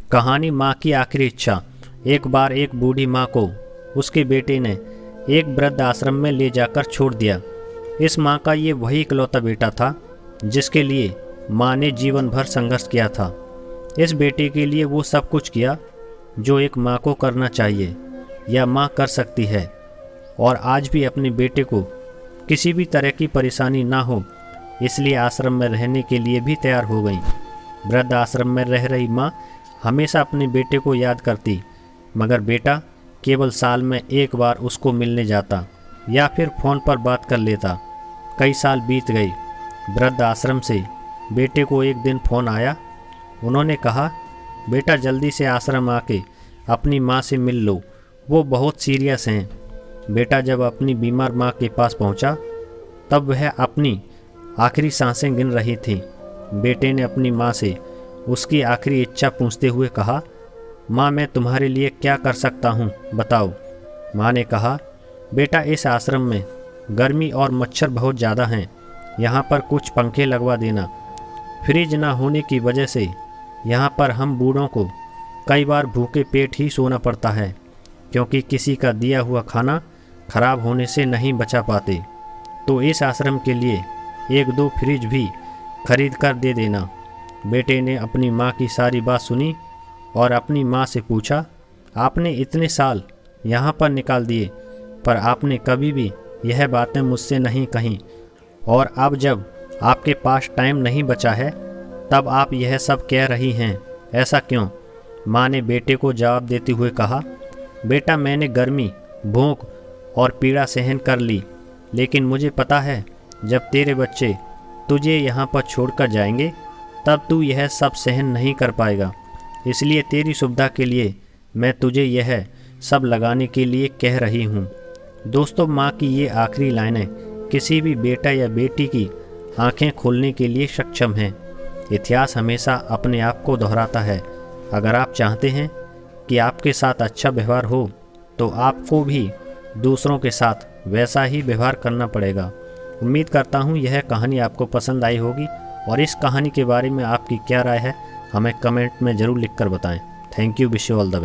कहानी माँ की आखिरी इच्छा। एक बार एक बूढ़ी माँ को उसके बेटे ने एक वृद्ध आश्रम में ले जाकर छोड़ दिया। इस माँ का ये वही इकलौता बेटा था जिसके लिए माँ ने जीवन भर संघर्ष किया था। इस बेटे के लिए वो सब कुछ किया जो एक माँ को करना चाहिए या माँ कर सकती है, और आज भी अपने बेटे को किसी भी तरह की परेशानी ना हो इसलिए आश्रम में रहने के लिए भी तैयार हो गई। वृद्ध आश्रम में रह रही माँ हमेशा अपने बेटे को याद करती, मगर बेटा केवल साल में एक बार उसको मिलने जाता या फिर फ़ोन पर बात कर लेता। कई साल बीत गए। वृद्ध आश्रम से बेटे को एक दिन फ़ोन आया। उन्होंने कहा, बेटा जल्दी से आश्रम आके अपनी माँ से मिल लो, वो बहुत सीरियस हैं। बेटा जब अपनी बीमार माँ के पास पहुँचा तब वह अपनी आखिरी सांसें गिन रही थी। बेटे ने अपनी माँ से उसकी आखिरी इच्छा पूछते हुए कहा, माँ मैं तुम्हारे लिए क्या कर सकता हूँ, बताओ। माँ ने कहा, बेटा इस आश्रम में गर्मी और मच्छर बहुत ज़्यादा हैं, यहाँ पर कुछ पंखे लगवा देना। फ्रिज ना होने की वजह से यहाँ पर हम बूढ़ों को कई बार भूखे पेट ही सोना पड़ता है, क्योंकि किसी का दिया हुआ खाना खराब होने से नहीं बचा पाते। तो इस आश्रम के लिए 1-2 फ्रिज भी खरीद कर दे देना। बेटे ने अपनी माँ की सारी बात सुनी और अपनी माँ से पूछा, आपने इतने साल यहाँ पर निकाल दिए पर आपने कभी भी यह बातें मुझसे नहीं कहीं, और अब जब आपके पास टाइम नहीं बचा है तब आप यह सब कह रही हैं, ऐसा क्यों? माँ ने बेटे को जवाब देते हुए कहा, बेटा मैंने गर्मी, भूख और पीड़ा सहन कर ली, लेकिन मुझे पता है जब तेरे बच्चे तुझे यहाँ पर छोड़कर जाएंगे तब तू यह सब सहन नहीं कर पाएगा। इसलिए तेरी सुविधा के लिए मैं तुझे यह सब लगाने के लिए कह रही हूँ। दोस्तों, माँ की ये आखिरी लाइनें किसी भी बेटा या बेटी की आंखें खोलने के लिए सक्षम हैं। इतिहास हमेशा अपने आप को दोहराता है। अगर आप चाहते हैं कि आपके साथ अच्छा व्यवहार हो तो आपको भी दूसरों के साथ वैसा ही व्यवहार करना पड़ेगा। उम्मीद करता हूँ यह कहानी आपको पसंद आई होगी, और इस कहानी के बारे में आपकी क्या राय है हमें कमेंट में ज़रूर लिखकर बताएं। Thank you, wish you all the best.